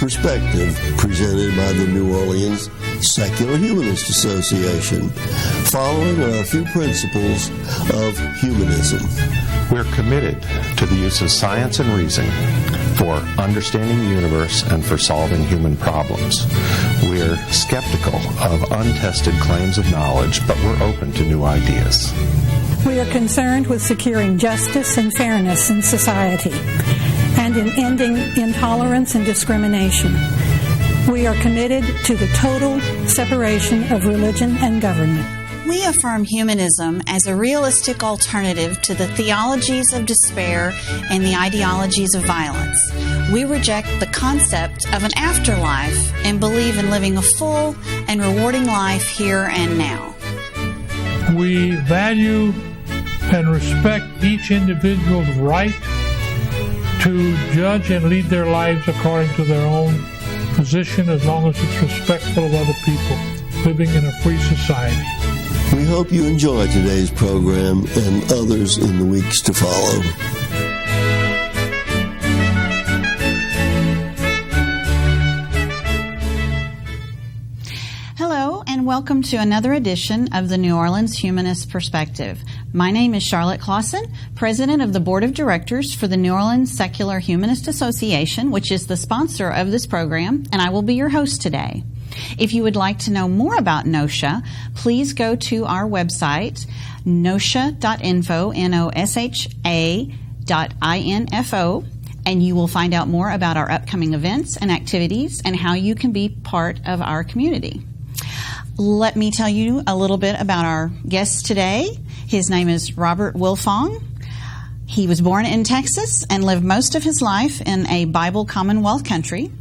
Perspective, presented by the New Orleans Secular Humanist Association, following our few principles of humanism. We're committed to the use of science and reason for understanding the universe and for solving human problems. We're skeptical of untested claims of knowledge, but we're open to new ideas. We are concerned with securing justice and fairness in society and in ending intolerance and discrimination. We are committed to the total separation of religion and government. We affirm humanism as a realistic alternative to the theologies of despair and the ideologies of violence. We reject the concept of an afterlife and believe in living a full and rewarding life here and now. We value and respect each individual's right to judge and lead their lives according to their own position, as long as it's respectful of other people, living in a free society. We hope you enjoy today's program and others in the weeks to follow. Hello, and welcome to another edition of the New Orleans Humanist Perspective. My name is Charlotte Klasson, President of the Board of Directors for the New Orleans Secular Humanist Association, which is the sponsor of this program, and I will be your host today. If you would like to know more about NOSHA, please go to our website, nosha.info, NOSHA.info, and you will find out more about our upcoming events and activities and how you can be part of our community. Let me tell you a little bit about our guest today. His name is Robert Wilfong. He was born in Texas and lived most of his life in a Bible Commonwealth country.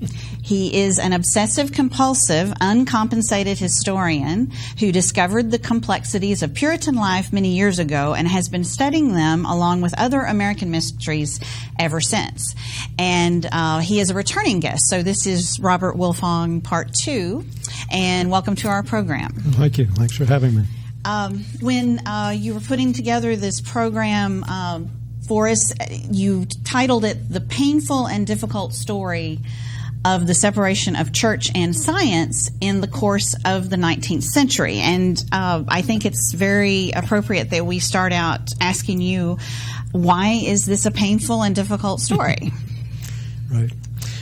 He is an obsessive-compulsive, uncompensated historian who discovered the complexities of Puritan life many years ago and has been studying them along with other American mysteries ever since. And he is a returning guest. So this is Robert Wilfong Part 2, and welcome to our program. Thank you. Thanks for having me. When you were putting together this program for us, you titled it The Painful and Difficult Story of the Separation of Church and Science in the Course of the 19th Century. And I think it's very appropriate that we start out asking you, why is this a painful and difficult story? Right.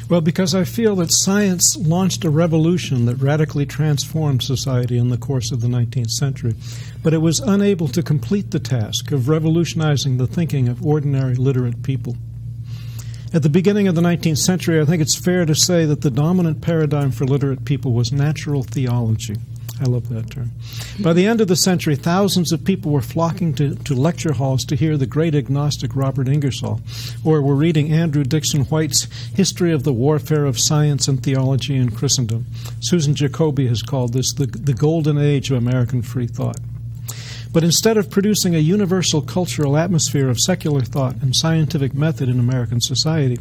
Well, because I feel that science launched a revolution that radically transformed society in the course of the 19th century, but it was unable to complete the task of revolutionizing the thinking of ordinary literate people. At the beginning of the 19th century, I think it's fair to say that the dominant paradigm for literate people was natural theology. I love that term. By the end of the century, thousands of people were flocking to lecture halls to hear the great agnostic Robert Ingersoll, or were reading Andrew Dixon White's History of the Warfare of Science and Theology in Christendom. Susan Jacoby has called this the golden age of American free thought. But instead of producing a universal cultural atmosphere of secular thought and scientific method in American society,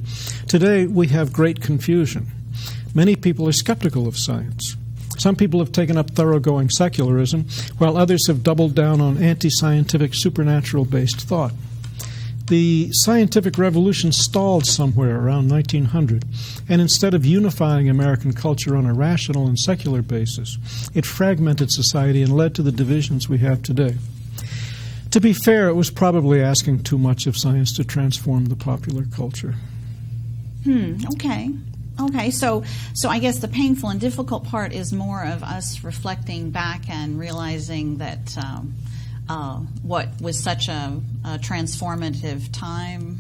today we have great confusion. Many people are skeptical of science. Some people have taken up thoroughgoing secularism, while others have doubled down on anti-scientific, supernatural-based thought. The scientific revolution stalled somewhere around 1900, and instead of unifying American culture on a rational and secular basis, it fragmented society and led to the divisions we have today. To be fair, it was probably asking too much of science to transform the popular culture. Okay, so I guess the painful and difficult part is more of us reflecting back and realizing that what was such a transformative time,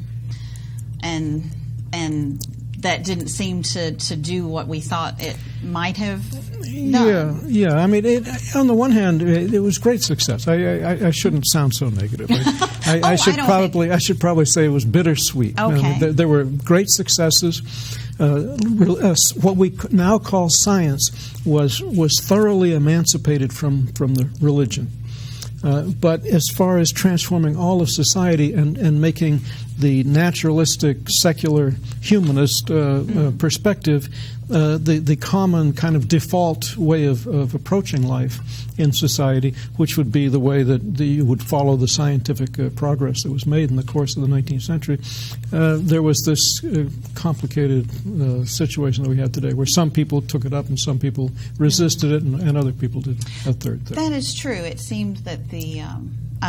and that didn't seem to do what we thought it might have done. Yeah. I mean, on the one hand, it was great success. I shouldn't sound so negative. I should probably say it was bittersweet. Okay. There were great successes. What we now call science was thoroughly emancipated from the religion. But as far as transforming all of society and making the naturalistic, secular, humanist perspective the common kind of default way of approaching life in society, which would be the way that you would follow the scientific progress that was made in the course of the 19th century. There was this complicated situation that we have today, where some people took it up and some people resisted it, and other people did a third thing. That is true. It seemed that the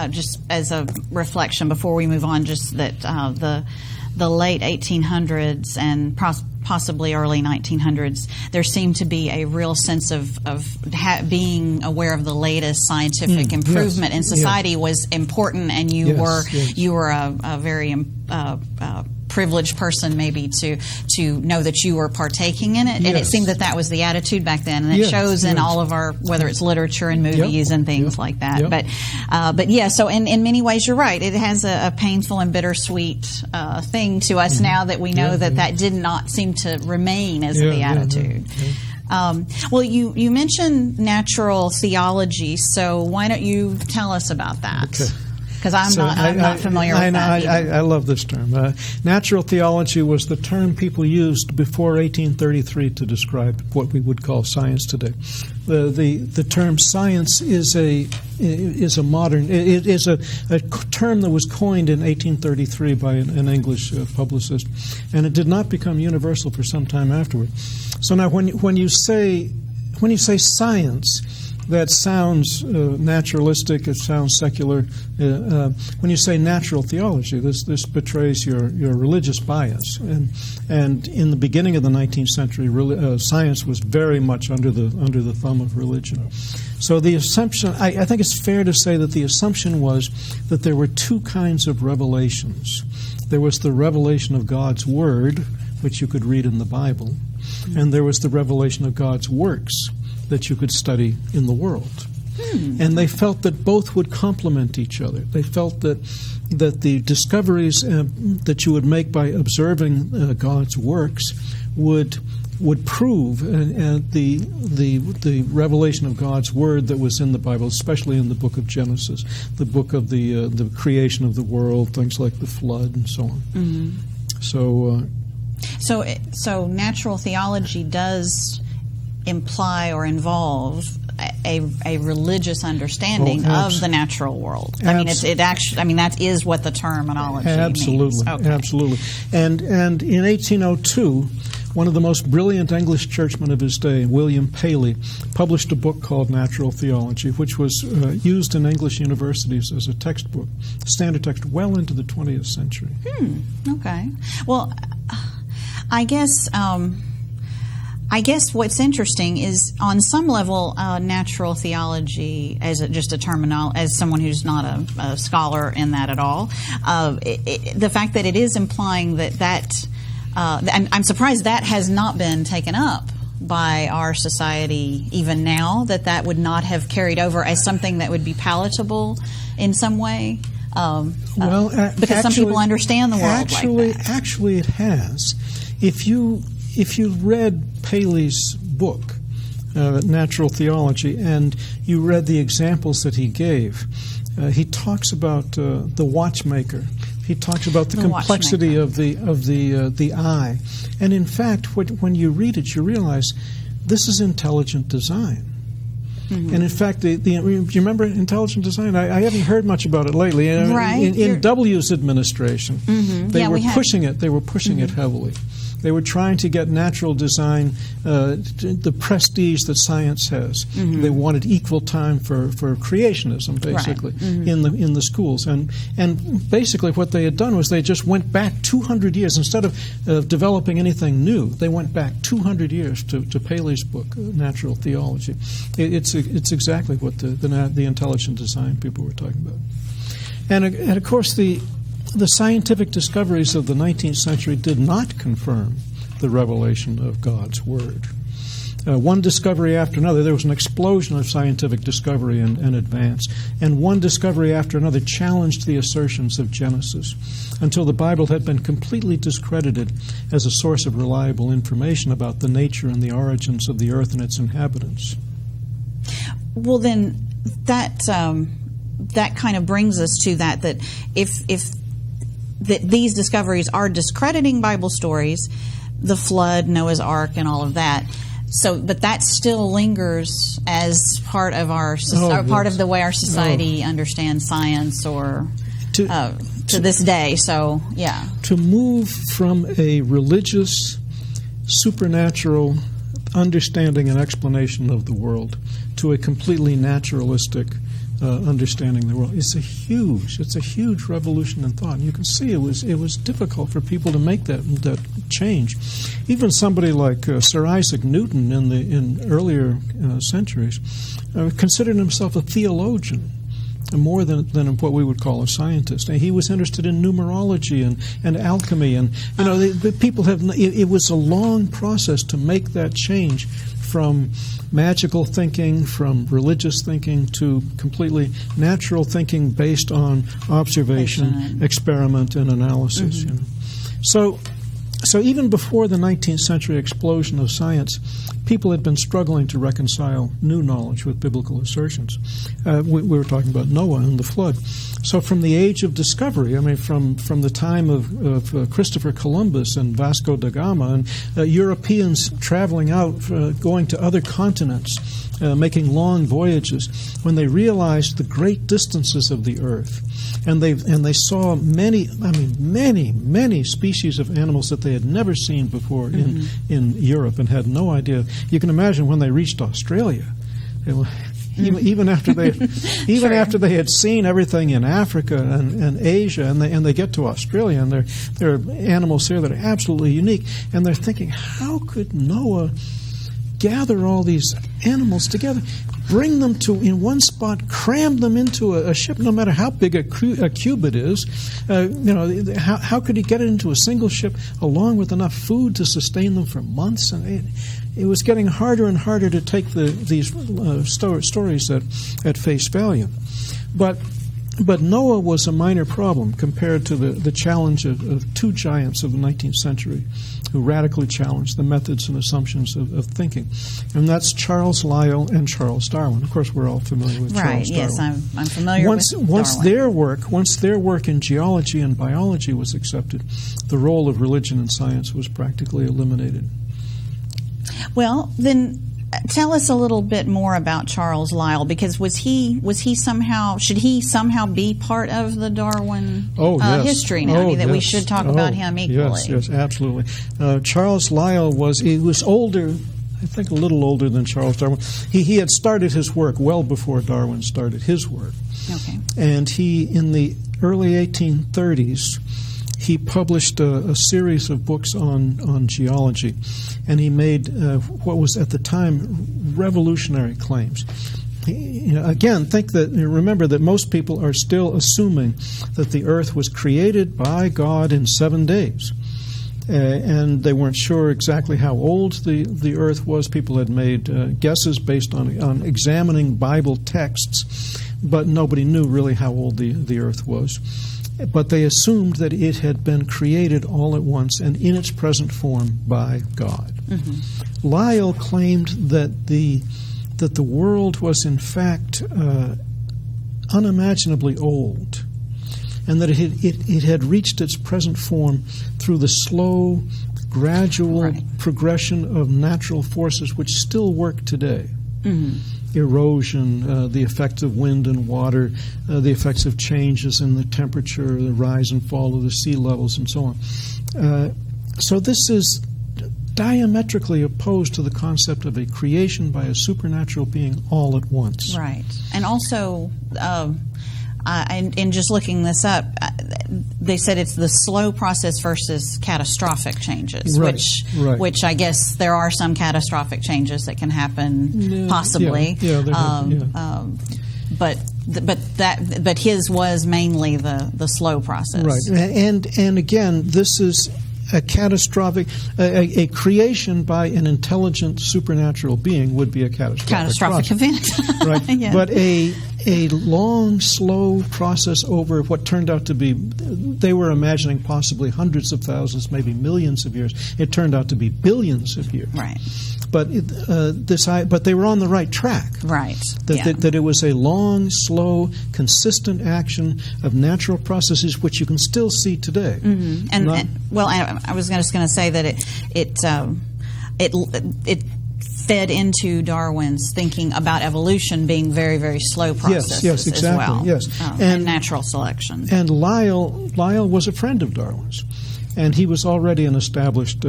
just as a reflection before we move on, just that the late 1800s and possibly early 1900s, there seemed to be a real sense of being aware of the latest scientific improvement in society was important, and you were a very privileged person maybe to know that you were partaking in it, and it seemed that was the attitude back then, and it shows in all of our, whether it's literature and movies and things like that. But yeah, so in many ways you're right. It has a painful and bittersweet thing to us now that we know that did not seem to remain as the attitude. Well, you mentioned natural theology, so why don't you tell us about that? Okay. Because I'm not familiar with that. I love this term. Natural theology was the term people used before 1833 to describe what we would call science today. The term science is a term that was coined in 1833 by an English publicist, and it did not become universal for some time afterward. So now, when you say science, that sounds naturalistic. It sounds secular. When you say natural theology, this betrays your religious bias. And in the beginning of the 19th century, science was very much under the thumb of religion. So the assumption, I think it's fair to say that the assumption was that there were two kinds of revelations. There was the revelation of God's Word, which you could read in the Bible, and there was the revelation of God's works that you could study in the world. And they felt that both would complement each other. They felt that the discoveries that you would make by observing God's works would prove the revelation of God's Word that was in the Bible, especially in the book of Genesis, the book of the creation of the world, things like the flood and so on. So natural theology does imply or involve a religious understanding of the natural world. I mean, that is what the terminology means. Okay. Absolutely. And in 1802, one of the most brilliant English churchmen of his day, William Paley, published a book called Natural Theology, which was used in English universities as a textbook, standard text, well into the 20th century. Okay. Well, I guess what's interesting is, on some level, natural theology, as just a terminal, as someone who's not a scholar in that at all, the fact that it is implying that and I'm surprised that has not been taken up by our society even now, that would not have carried over as something that would be palatable in some way. Because some people understand the world like that. Actually, it has. If you read Paley's book, Natural Theology, and you read the examples that he gave, he talks about the watchmaker. He talks about the complexity of the eye, and in fact, when you read it, you realize this is intelligent design. And in fact, do you remember intelligent design? I haven't heard much about it lately. In W's administration, they were pushing it. They were pushing it heavily. They were trying to get natural design the prestige that science has. They wanted equal time for creationism, basically, in the schools. And basically what they had done was they just went back 200 years. Instead of developing anything new, they went back 200 years to Paley's book, Natural Theology. It's exactly what the intelligent design people were talking about. And of course, the scientific discoveries of the 19th century did not confirm the revelation of God's Word. One discovery after another, there was an explosion of scientific discovery and advance, and one discovery after another challenged the assertions of Genesis until the Bible had been completely discredited as a source of reliable information about the nature and the origins of the earth and its inhabitants. Well, then that kind of brings us to that if that these discoveries are discrediting Bible stories, the flood, Noah's Ark, and all of that. So, but that still lingers as part of our part of the way our society understands science, or to this day. So, yeah, to move from a religious, supernatural understanding and explanation of the world to a completely naturalistic understanding the world. It's a huge revolution in thought. And you can see it was difficult for people to make that change. Even somebody like Sir Isaac Newton in earlier centuries considered himself a theologian, more than what we would call a scientist. And he was interested in numerology and alchemy, and the people have. It was a long process to make that change from magical thinking, from religious thinking, to completely natural thinking based on observation, experiment, and analysis. So even before the 19th century explosion of science, people had been struggling to reconcile new knowledge with biblical assertions. We were talking about Noah and the flood. So from the age of discovery, from the time of Christopher Columbus and Vasco da Gama, and Europeans traveling out, going to other continents, making long voyages, when they realized the great distances of the earth, and they saw many species of animals that they had never seen before in Europe and had no idea. You can imagine when they reached Australia, even after they had seen everything in Africa and Asia, and they get to Australia, and there are animals there that are absolutely unique, and they're thinking, how could Noah gather all these animals together, bring them in one spot, cram them into a ship, no matter how big a cube it is? How could he get it into a single ship along with enough food to sustain them for months? And it was getting harder and harder to take these stories at face value. But Noah was a minor problem compared to the challenge of two giants of the 19th century who radically challenged the methods and assumptions of thinking. And that's Charles Lyell and Charles Darwin. Of course, we're all familiar with Charles Darwin. Yes, I'm familiar with Darwin. Once their work in geology and biology was accepted, the role of religion and science was practically eliminated. Well, then tell us a little bit more about Charles Lyell, because should he somehow be part of the Darwin history now? We should talk about him equally. Yes, absolutely. Charles Lyell was older, I think a little older than Charles Darwin. He had started his work well before Darwin started his work. Okay. And he, in the early 1830s, he published a series of books on geology, and he made what was at the time revolutionary claims. Remember that most people are still assuming that the earth was created by God in 7 days. And they weren't sure exactly how old the earth was. People had made guesses based on examining Bible texts, but nobody knew really how old the earth was. But they assumed that it had been created all at once and in its present form by God. Mm-hmm. Lyell claimed that the world was in fact unimaginably old, and that it had reached its present form through the slow, gradual progression of natural forces which still work today. Mm-hmm. Erosion, the effects of wind and water, the effects of changes in the temperature, the rise and fall of the sea levels, and so on. So this is diametrically opposed to the concept of a creation by a supernatural being all at once. Right. And also, in just looking this up, they said it's the slow process versus catastrophic changes, which I guess there are some catastrophic changes that can happen possibly. But his was mainly the slow process. Right. And again, this is a catastrophic, a creation by an intelligent supernatural being would be a catastrophic event. Right. Yeah. But a long, slow process over what turned out to be, they were imagining possibly hundreds of thousands, maybe millions of years. It turned out to be billions of years. Right. but they were on the right track. Right. That it was a long, slow, consistent action of natural processes, which you can still see today. Mm-hmm. I was just going to say that it fed into Darwin's thinking about evolution being very, very slow processes yes, exactly, as well. Yes, and natural selection. And Lyell was a friend of Darwin's. And he was already an established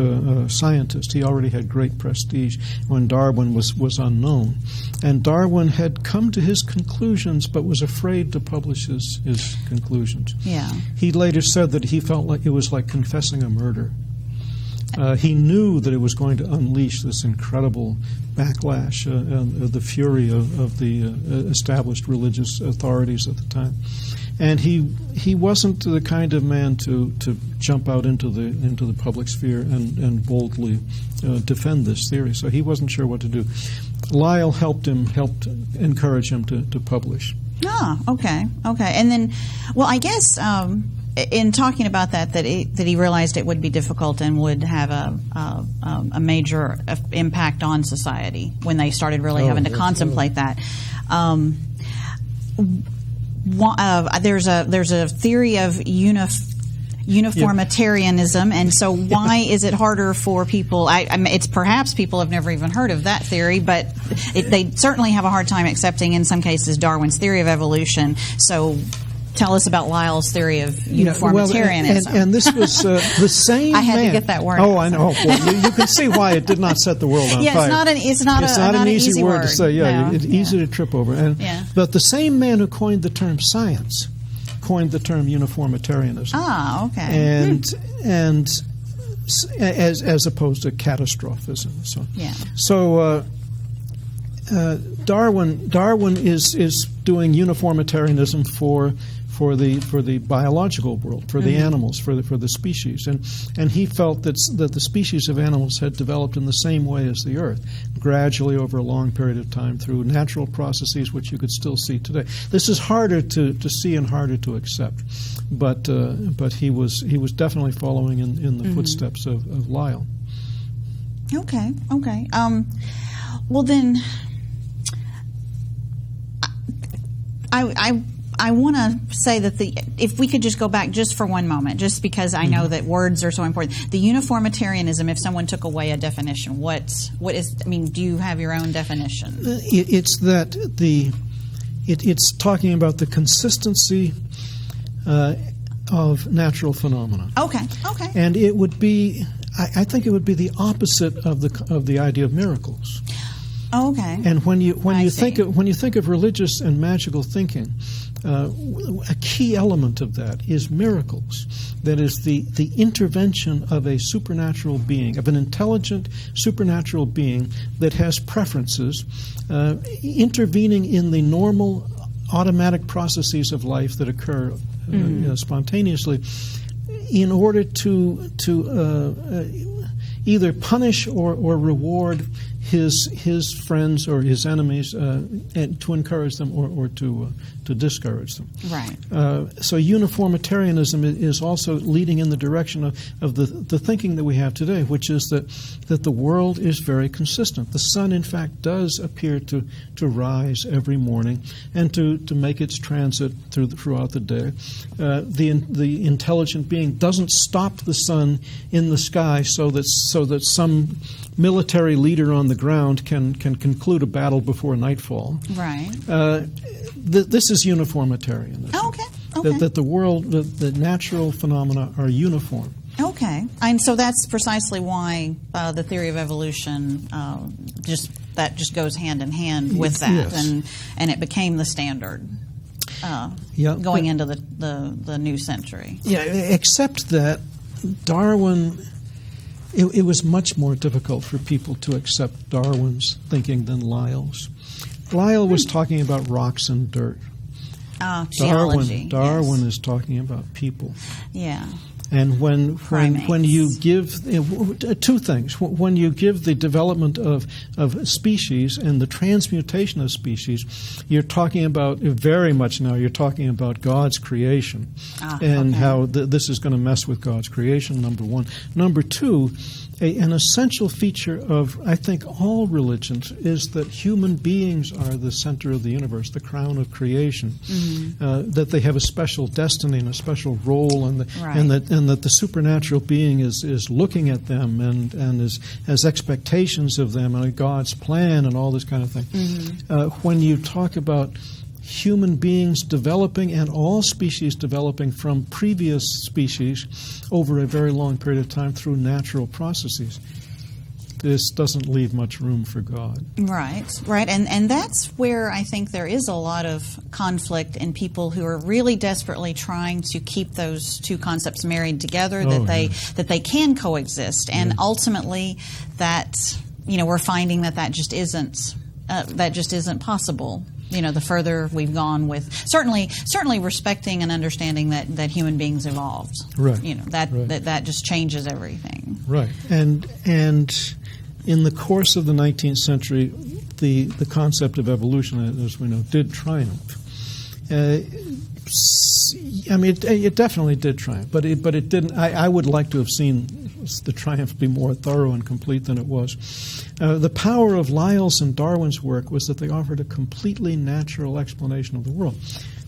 scientist. He already had great prestige when Darwin was unknown. And Darwin had come to his conclusions but was afraid to publish his conclusions. Yeah. He later said that he felt like it was like confessing a murder. He knew that it was going to unleash this incredible backlash, the fury of the established religious authorities at the time. And he wasn't the kind of man to jump out into the public sphere and boldly defend this theory. So he wasn't sure what to do. Lyell helped encourage him to publish. Ah, okay. And then, well, I guess in talking about that he realized it would be difficult and would have a major impact on society when they started really having to contemplate that. There's a theory of uniformitarianism, and so why is it harder for people? It's perhaps people have never even heard of that theory, but they certainly have a hard time accepting, in some cases, Darwin's theory of evolution. So tell us about Lyell's theory of uniformitarianism. And this was the same. I had man. to get that word. Oh, I know. Well, you can see why it did not set the world on fire. It's not an easy word to say. Yeah, no. It's easy to trip over. But the same man who coined the term science coined the term uniformitarianism. Ah, okay. And as opposed to catastrophism. So Darwin is doing uniformitarianism for the biological world, for the animals, for the species, and he felt that the species of animals had developed in the same way as the Earth, gradually over a long period of time through natural processes which you could still see today. This is harder to see and harder to accept, but he was definitely following in the footsteps of Lyell. Okay. Well then, I want to say that if we could just go back just for one moment, just because I know that words are so important. The uniformitarianism, if someone took away a definition, what is? I mean, do you have your own definition? It's that it's talking about the consistency of natural phenomena. Okay. And it would be, I think, it would be the opposite of the idea of miracles. Okay. And when you think of religious and magical thinking, a key element of that is miracles. That is the intervention of a supernatural being, of an intelligent supernatural being that has preferences, intervening in the normal automatic processes of life that occur spontaneously, in order to either punish or reward his friends or his enemies, and to encourage them or to discourage them. Right. So uniformitarianism is also leading in the direction of the thinking that we have today, which is that the world is very consistent. The sun, in fact, does appear to rise every morning and to make its transit throughout the day. The intelligent being doesn't stop the sun in the sky so that some military leader on the ground can conclude a battle before nightfall. Right. This is uniformitarianism. Okay. That the world, the natural phenomena are uniform. Okay. And so that's precisely why the theory of evolution just goes hand in hand with that, yes. and it became the standard going into the new century. Yeah, except that Darwin. It was much more difficult for people to accept Darwin's thinking than Lyell's. Lyell was talking about rocks and dirt. Geology. Darwin is talking about people. Yeah. And when you give two things, when you give the development of species and the transmutation of species, you're talking about very much now. You're talking about God's creation and how this is going to mess with God's creation. Number one. Number two. An essential feature of, I think, all religions is that human beings are the center of the universe, the crown of creation, that they have a special destiny and a special role, and that the supernatural being is looking at them and has expectations of them and God's plan and all this kind of thing. When you talk about human beings developing and all species developing from previous species over a very long period of time through natural processes, this doesn't leave much room for God. Right. And that's where I think there is a lot of conflict in people who are really desperately trying to keep those two concepts married together, that they can coexist. And ultimately that, we're finding that just isn't possible. The further we've gone with certainly respecting and understanding that human beings evolved. Right. That just changes everything. Right. And in the course of the 19th century, the concept of evolution, as we know, did triumph. It definitely did triumph, but it didn't. I would like to have seen the triumph be more thorough and complete than it was. The power of Lyell's and Darwin's work was that they offered a completely natural explanation of the world.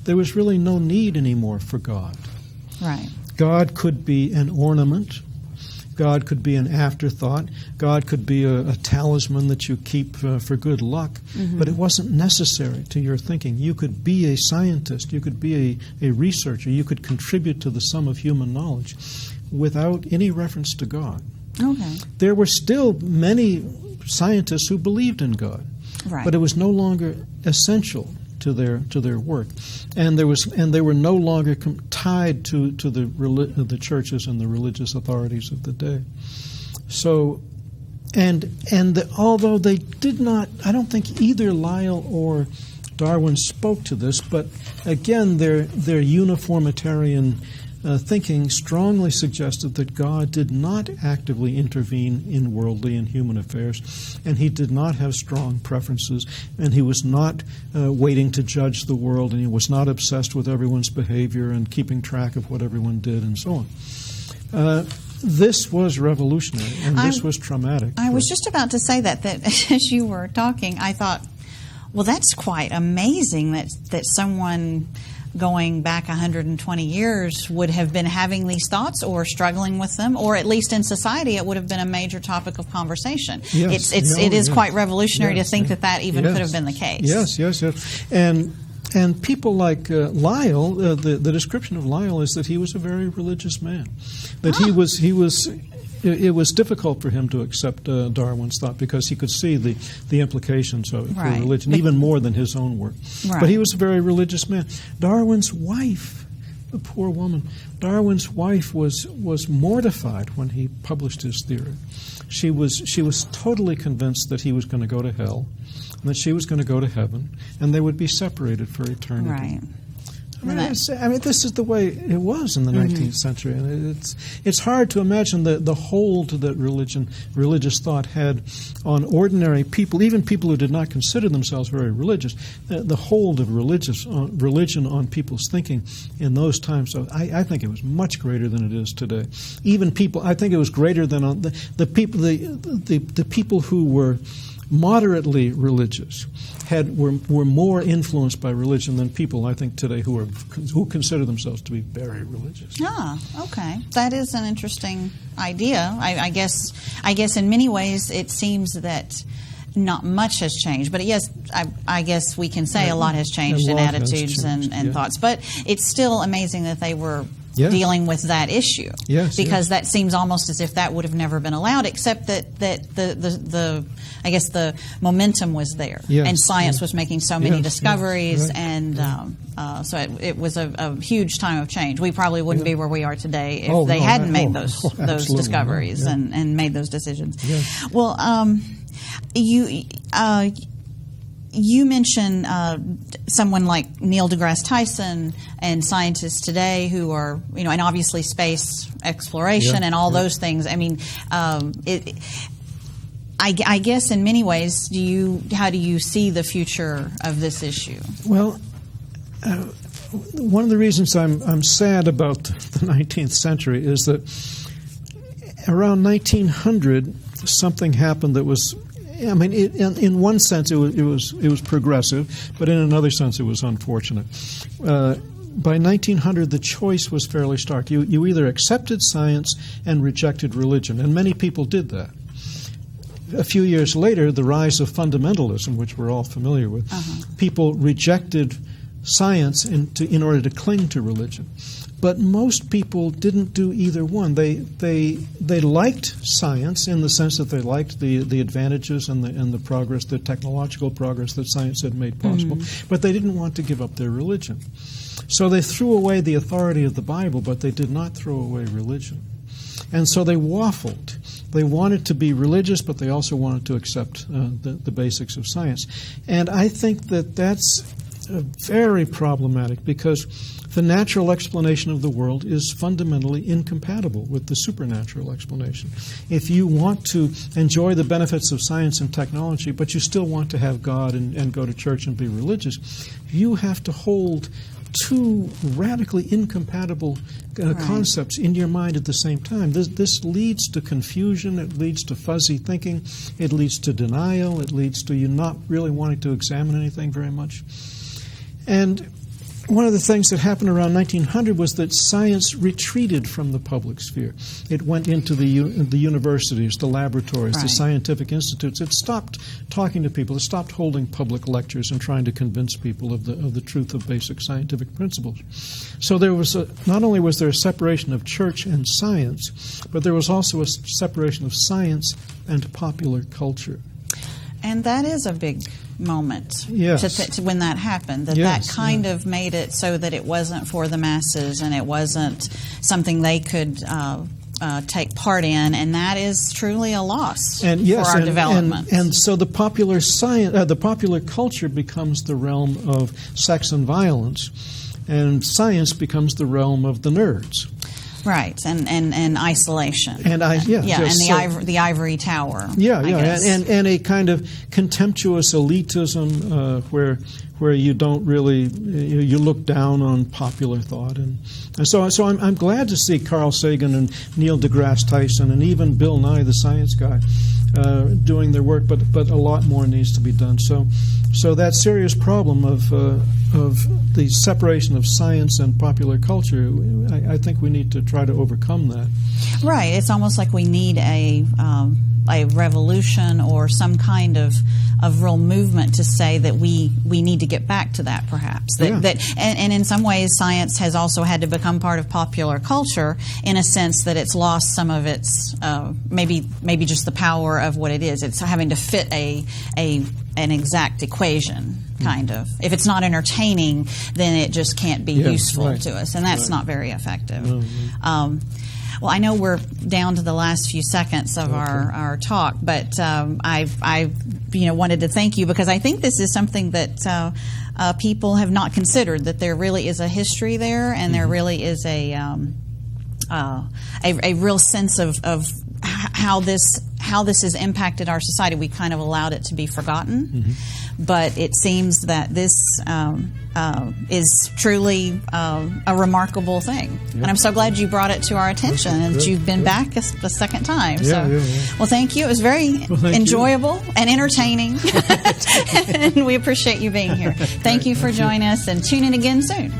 There was really no need anymore for God. Right. God could be an ornament. God could be an afterthought. God could be a talisman that you keep for good luck. But it wasn't necessary to your thinking. You could be a scientist. You could be a researcher. You could contribute to the sum of human knowledge without any reference to God. Okay. There were still many scientists who believed in God, but it was no longer essential to their work, and they were no longer tied to the churches and the religious authorities of the day. So, although they did not, I don't think either Lyell or Darwin spoke to this, but again, their uniformitarian thinking strongly suggested that God did not actively intervene in worldly and human affairs, and he did not have strong preferences, and he was not waiting to judge the world, and he was not obsessed with everyone's behavior and keeping track of what everyone did and so on. This was revolutionary, and this was traumatic. I was just about to say that as you were talking, I thought, well, that's quite amazing that someone going back 120 years would have been having these thoughts or struggling with them, or at least in society it would have been a major topic of conversation. Yes. It is quite revolutionary to think that even could have been the case. Yes. And people like Lyell, the description of Lyell is that he was a very religious man. That he was. It was difficult for him to accept Darwin's thought because he could see the implications of it for religion, even more than his own work. Right. But he was a very religious man. Darwin's wife, the poor woman, Darwin's wife was mortified when he published his theory. She was totally convinced that he was going to go to hell, and that she was going to go to heaven, and they would be separated for eternity. Right. This is the way it was in the 19th century, and it's hard to imagine the hold that religious thought had on ordinary people, even people who did not consider themselves very religious. The hold of religion on people's thinking in those times, so I think it was much greater than it is today. Even people, I think it was greater than on the people who were moderately religious were more influenced by religion than people, I think, today who consider themselves to be very religious. Ah, okay. That is an interesting idea. I guess in many ways it seems that not much has changed, but yes, I guess we can say a lot has changed in attitudes and thoughts. But it's still amazing that they were dealing with that issue. Yes, because that seems almost as if that would have never been allowed, except that the momentum was there, and science was making so many discoveries, and so it was a huge time of change. We probably wouldn't be where we are today if they hadn't made those discoveries and made those decisions. Yes. Well, you mentioned someone like Neil deGrasse Tyson and scientists today who are, and obviously space exploration and all those things. I mean, I guess in many ways, how do you see the future of this issue? Well, one of the reasons I'm sad about the 19th century is that around 1900, something happened that was. I mean, in one sense, it was progressive, but in another sense, it was unfortunate. By 1900, the choice was fairly stark. You either accepted science and rejected religion, and many people did that. A few years later, the rise of fundamentalism, which we're all familiar with, people rejected science in order to cling to religion. But most people didn't do either one. They liked science in the sense that they liked the advantages and the progress, the technological progress that science had made possible. But they didn't want to give up their religion. So they threw away the authority of the Bible, but they did not throw away religion. And so they waffled. They wanted to be religious, but they also wanted to accept the basics of science. And I think that's very problematic because the natural explanation of the world is fundamentally incompatible with the supernatural explanation. If you want to enjoy the benefits of science and technology, but you still want to have God and go to church and be religious, you have to hold two radically incompatible concepts in your mind at the same time. This leads to confusion. It leads to fuzzy thinking. It leads to denial. It leads to you not really wanting to examine anything very much. And one of the things that happened around 1900 was that science retreated from the public sphere. It went into the universities, the laboratories, the scientific institutes. It stopped talking to people. It stopped holding public lectures and trying to convince people of the truth of basic scientific principles. So there was not only was there a separation of church and science, but there was also a separation of science and popular culture. And that is a big moment yes. to when that happened, that kind of made it so that it wasn't for the masses and it wasn't something they could take part in, and that is truly a loss for our development. And so the popular the popular culture becomes the realm of sex and violence, and science becomes the realm of the nerds. Right, and isolation. And the ivory tower. And a kind of contemptuous elitism where you don't really you look down on popular thought, and so I'm glad to see Carl Sagan and Neil deGrasse Tyson and even Bill Nye, the science guy, doing their work, but a lot more needs to be done. So that serious problem of the separation of science and popular culture, I think we need to try to overcome that. Right. It's almost like we need a revolution or some kind of real movement to say that we need to get back to that, perhaps. And in some ways, science has also had to become part of popular culture in a sense that it's lost some of its maybe just the power of what it is. It's having to fit an exact equation, kind of. If it's not entertaining, then it just can't be useful to us, and that's not very effective. Well, I know we're down to the last few seconds of our talk, but I've wanted to thank you because I think this is something that people have not considered, that there really is a history there, and there really is a real sense of how this has impacted our society. We kind of allowed it to be forgotten, but it seems that this is truly a remarkable thing. And I'm so glad you brought it to our attention and that you've been back the second time. Well, thank you. It was very enjoyable and entertaining, and we appreciate you being here. Thank you for joining us, and tune in again soon.